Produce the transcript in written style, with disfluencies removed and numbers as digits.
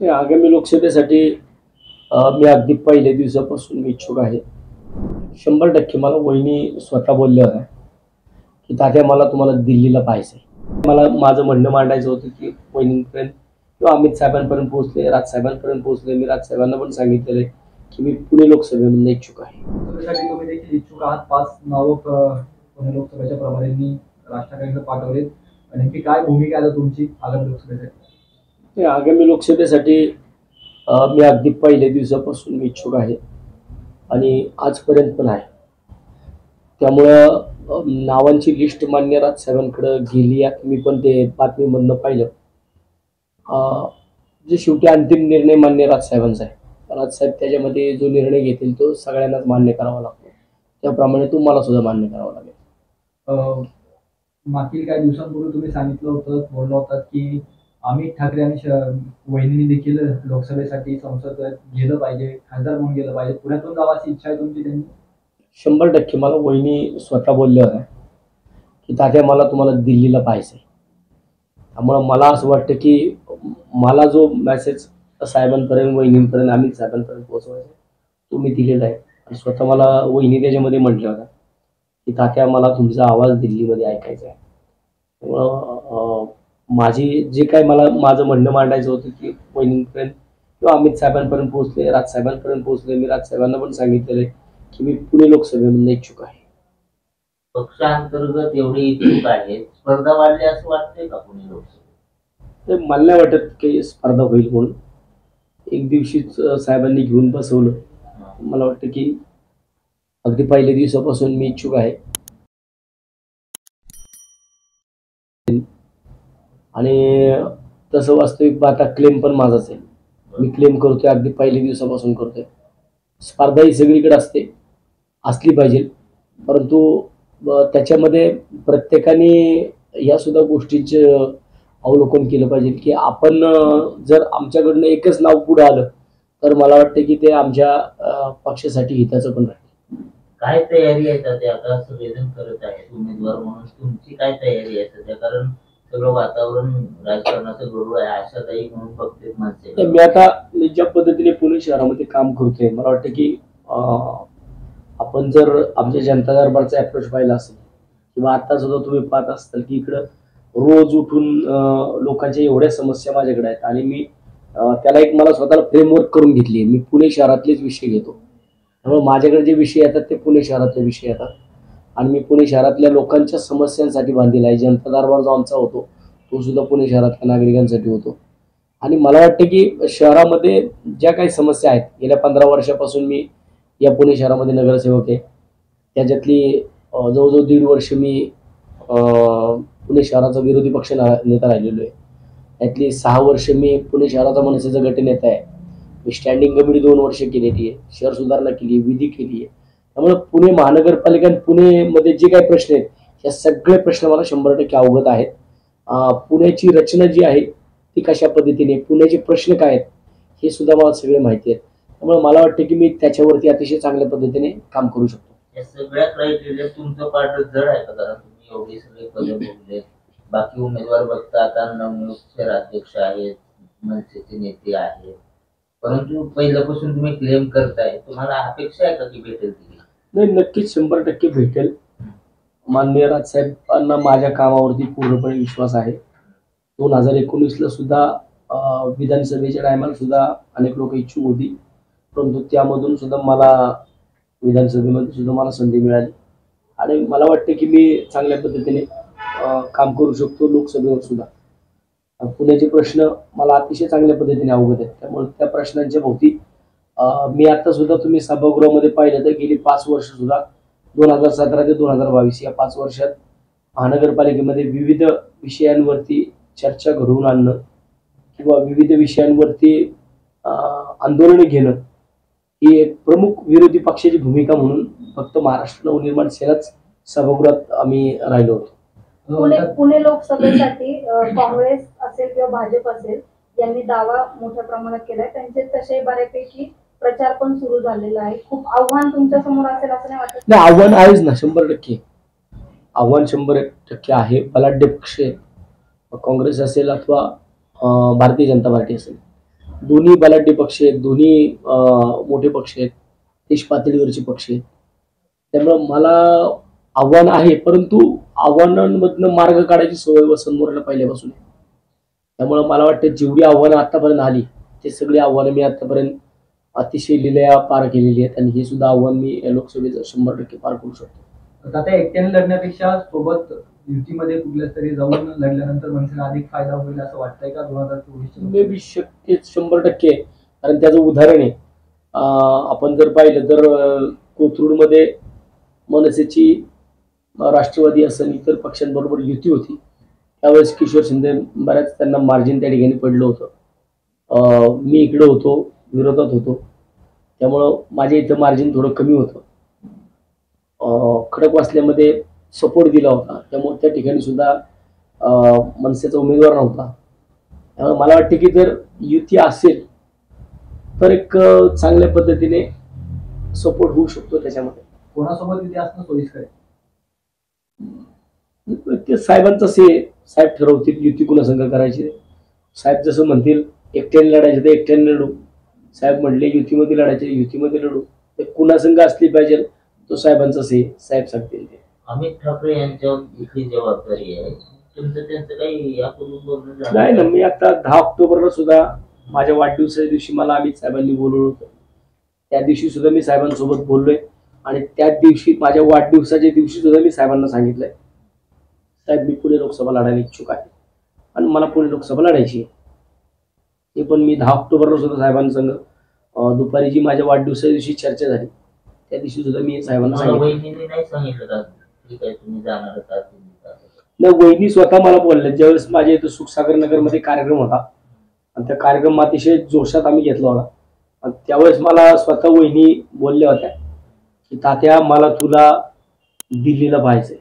ते आगामी लोकसभेसाठी मी अगदी पहिल्या दिवसापासून मी इच्छुक आहे. 100% मला वहिनी स्वतः बोलल्या होत्या, की तात्या मला तुम्हाला दिल्लीला पाहायचंय. मला माझं म्हणणं मांडायचं होतं, की वहिनींपर्यंत किंवा अमित साहेबांपर्यंत पोहोचले, राजसाहेबांपर्यंत पोहोचले. मी राजसाहेबांना पण सांगितलेलं आहे, की मी पुणे लोकसभेमधून इच्छुक आहे. लोकसभेसाठी तुम्ही देखील इच्छुक आहात. 5 नावं पुणे लोकसभेच्या प्रभारींनी राष्ट्रवादीकडे पाठवलेत. नेमकी काय भूमिका आहे तुमची आगामी लोकसभेसाठी? ते आगामी लोकसभेसाठी मी अगदी पहिल्या दिवसापासून मी इच्छुक आहे आणि आजपर्यंत पण आहे. त्यामुळं नावांची लिस्ट मान्य राजसाहेबांकडे गेली आहे. मी पण ते बातमीमधनं पाहिलं. जे शेवटी अंतिम निर्णय मान्य राजसाहेबांचा आहे. राजसाहेब त्याच्यामध्ये जो निर्णय घेतील तो सगळ्यांनाच मान्य करावा लागतो. त्याप्रमाणे तो मला सुद्धा मान्य करावा लागेल. मागील काही दिवसांपूर्वी तुम्ही सांगितलं होतं, बोलला होतात की अमित ठाकरे आणि वहिनींनी देखील लोकसभेसाठी संसद गेलं पाहिजे, खासदार म्हणून गेलं पाहिजे, पुण्यातून जावाची इच्छा आहे तुमची त्यांनी? 100% मला वहिनी स्वतः बोलल्या होत्या, की तात्या मला तुम्हाला दिल्लीला पाहायचंय. त्यामुळं मला असं वाटतं की मला जो मेसेज साहेबांपर्यंत, वहिनींपर्यंत, अमित साहेबांपर्यंत पोहोचवायचा तो मी दिलेला आहे. आणि स्वतः मला वहिनी त्याच्यामध्ये म्हटल्या होत्या, की तात्या मला तुमचा आवाज दिल्लीमध्ये ऐकायचा आहे. त्यामुळं माझी जे काही मला माझं म्हणणं मांडायचं होतं, की वहिनींपर्यंत किंवा अमित साहेबांपर्यंत पोहोचले, राजसाहेबांपर्यंत पोहोचले. मी राजसाहेबांना पण सांगितलेलं आहे, की मी पुणे लोकसभेमधून इच्छुक आहे. पक्षांतर्गत एवढे इच्छुक आहेत, स्पर्धा वाढली असं वाटतंय का पुणे लोकसभेत? तर मला नाही वाटत की स्पर्धा होईल म्हणून. एक दिवशीच साहेबांनी घेऊन बसवलं. मला वाटतं की अगदी पहिल्या दिवसापासून मी इच्छुक आहे आणि तसं वास्तविक पाहता क्लेम पण माझाच आहे. मी क्लेम करतोय, अगदी पहिल्या दिवसापासून करतोय. स्पर्धा ही सगळीकडे असली पाहिजे, परंतु त्याच्यामध्ये प्रत्येकाने या सुद्धा गोष्टीचं अवलोकन केलं पाहिजे, की आपण जर आमच्याकडनं एकच नाव पुढे आलं तर मला वाटतं की ते आमच्या पक्षासाठी हिताचं पण राहील. काय तयारी आहे सध्या? आता सगळेजण करत आहेत उमेदवार म्हणून, तुमची काय तयारी आहे सध्या? कारण सगळं वातावरण राजकारणाचं गरुड आहे, आशादायी म्हणून बघतेच माणसे. मी आता ज्या पद्धतीने पुणे शहरामध्ये काम करतोय, मला वाटतं की आपण जर आमच्या जनता दरबारचा अप्रोच पाहिला असेल किंवा आता सुद्धा तुम्ही पाहत असाल की इकडं रोज उठून लोकांच्या एवढ्या समस्या माझ्याकडे आहेत आणि मी त्याला एक मला स्वतःला फ्रेमवर्क करून घेतली आहे. मी पुणे शहरातलेच विषय घेतो. त्यामुळे माझ्याकडे जे विषय येतात ते पुणे शहरातले विषय येतात आणि मी पुणे शहरातल्या लोकांच्या समस्यांसाठी बांधलेला आहे. जनता दरबार जो आमचा होतो तो सुद्धा पुणे शहरातल्या नागरिकांसाठी होतो आणि मला वाटतं की शहरामध्ये ज्या काही समस्या आहेत, गेल्या 15 वर्षापासून मी या पुणे शहरामध्ये नगरसेवक आहे. त्याच्यातली जवळजवळ 1.5 वर्ष मी पुणे शहराचा विरोधी पक्ष नेता राहिलेलो आहे. त्यातली 6 वर्ष मी पुणे शहराचा मनसेचा गटनेता आहे. मी स्टँडिंग कमिटी 2 वर्ष केलेली आहे, शहर सुधारणा केली, विधी केली आहे. त्यामुळे पुणे महानगरपालिका आणि पुणेमध्ये जे काही प्रश्न आहेत या सगळे प्रश्न मला 100% अवगत आहेत. पुण्याची रचना जी आहे ती कशा पद्धतीने, पुण्याचे प्रश्न काय आहेत हे सुद्धा मला सगळे माहिती आहेत. त्यामुळे मला वाटतं की मी त्याच्यावरती अतिशय चांगल्या पद्धतीने काम करू शकतो. या सगळ्या क्रायटेरिया तुमचं पार्ट जड आहे का? कारण तुम्ही एवढी सगळे पदे भोगले, बाकी उमेदवार बघता आता नवनियुक्त शहराध्यक्ष आहेत, मनसेचे नेते आहेत, परंतु पहिल्यापासून तुम्ही क्लेम करताय, तुम्हाला अपेक्षा आहे का की भेटेल ती? नाही, नक्कीच 100% भेटेल. माननीय राजसाहेबांना माझ्या कामावरती पूर्णपणे विश्वास आहे. 2019ला सुद्धा विधानसभेच्या टायमाला सुद्धा अनेक लोक इच्छुक होती, परंतु त्यामधून सुद्धा मला विधानसभेमध्ये सुद्धा मला संधी मिळाली आणि मला वाटतं की मी चांगल्या पद्धतीने काम करू शकतो लोकसभेवर सुद्धा. पुण्याचे प्रश्न मला अतिशय चांगल्या पद्धतीने अवगत आहेत. त्यामुळे त्या प्रश्नांच्या भोवती मी आता सुद्धा तुम्ही सभागृहामध्ये पाहिलं तर गेली 5 वर्ष सुद्धा 2017 ते 2022 या 5 वर्षात महानगरपालिकेमध्ये विविध विषयांवरती चर्चा घडवून आणणं किंवा विविध विषयांवरती आंदोलने घेणं ही एक प्रमुख विरोधी पक्षाची भूमिका म्हणून फक्त महाराष्ट्र नवनिर्माण सेनाच सभागृहात आम्ही राहिलो होतो. पुणे लोकसभेसाठी काँग्रेस असेल किंवा भाजप असेल यांनी दावा मोठ्या प्रमाणात केलाय. त्यांचे तसे बऱ्यापैकी प्रचार पण सुरू झालेला आहे. खूप आव्हान तुमच्या समोर असेल असं नाही वाटत? नाही, आव्हान आहेच ना. 100% आव्हान 100% आहे. बलाढ्य पक्ष काँग्रेस असेल अथवा भारतीय जनता पार्टी असेल, दोन्ही बलाढ्य पक्ष आहेत, दोन्ही मोठे पक्ष आहेत, देश पातळीवरचे पक्ष आहेत. त्यामुळं मला आव्हान आहे, परंतु आव्हानांमधनं मार्ग काढायची सवय वसंत मोरेला पहिल्यापासून आहे. त्यामुळं मला वाटतं जेवढी आव्हानं आतापर्यंत आली ते सगळी आव्हानं मी आतापर्यंत अतिशय लिलया पार केलेली आहेत आणि हे सुद्धा आव्हान मी या लोकसभेचं 100% पार करू शकतो. आता एकट्याने लढण्यापेक्षा सोबत युतीमध्ये कुठल्या तरी जाऊन लढल्यानंतर मनसेला अधिक फायदा होईल असं वाटतंय का 2024? मे बी शक्य 100% आहे. कारण त्याचं उदाहरण आहे. आपण जर पाहिलं तर कोथरूडमध्ये मनसेची राष्ट्रवादी असेल इतर पक्षांबरोबर युती होती. त्यावेळेस किशोर शिंदे बऱ्याच त्यांना मार्जिन त्या ठिकाणी पडलं होतं. मी इकडं होतो, विरोधात होतो, त्यामुळं माझ्या इथं मार्जिन थोडं कमी होतं. खडकवासल्यामध्ये सपोर्ट दिला होता, त्यामुळे त्या ठिकाणी सुद्धा मनसेचा उमेदवार नव्हता. त्यामुळे मला वाटतं की जर युती असेल तर एक चांगल्या पद्धतीने सपोर्ट होऊ शकतो त्याच्यामध्ये. कोणासोबत युती असणं सोयीस्कर आहे? ते साहेबांचं साहेब ठरवतील युती कुणा संघ करायची. साहेब जसं म्हणतील एकट्याने लढायचे तर एकट्याने लढू, साहेब म्हटले युतीमध्ये लढायचे युतीमध्ये लढू. ते कुणा संघ असली पाहिजे तो साहेबांचा साहेब सांगतील ते. अमित ठाकरे यांच्या इथली जबाबदारी आहे, तुमचं त्यांचं काही यापूर्वी बोलणं झालं नाही ना, मी आता 10 ऑक्टोबरला सुद्धा माझ्या वाढदिवसाच्या दिवशी मला अमित साहेबांनी बोलवलं होतं. त्या दिवशी सुद्धा मी साहेबांसोबत बोललोय आणि त्याच दिवशी माझ्या वाढदिवसाच्या दिवशी सुद्धा मी साहेबांना सांगितलंय, साहेब मी पुणे लोकसभा लढायला इच्छुक आहे आणि मला पुणे लोकसभा लढायची आहे. ते पण मी 10 ऑक्टोबरला सुद्धा साहेबांसंग दुपारी जी माझ्या वाढदिवसाच्या दिवशी चर्चा झाली त्या दिवशी सुद्धा मी साहेबांना मला सांगितलं. वहिनींनी नाही सांगितलं का ठीक आहे तुम्ही जाणार का नाही, वहिनी स्वतः मला बोलल्या ज्यावेळेस माझ्या इथं सुखसागर नगरमध्ये कार्यक्रम होता आणि त्या कार्यक्रम अतिशय जोशात आम्ही घेतला होता आणि त्यावेळेस मला स्वतः वहिनी बोलल्या होत्या की तात्या मला तुला दिल्लीला पाहायचंय.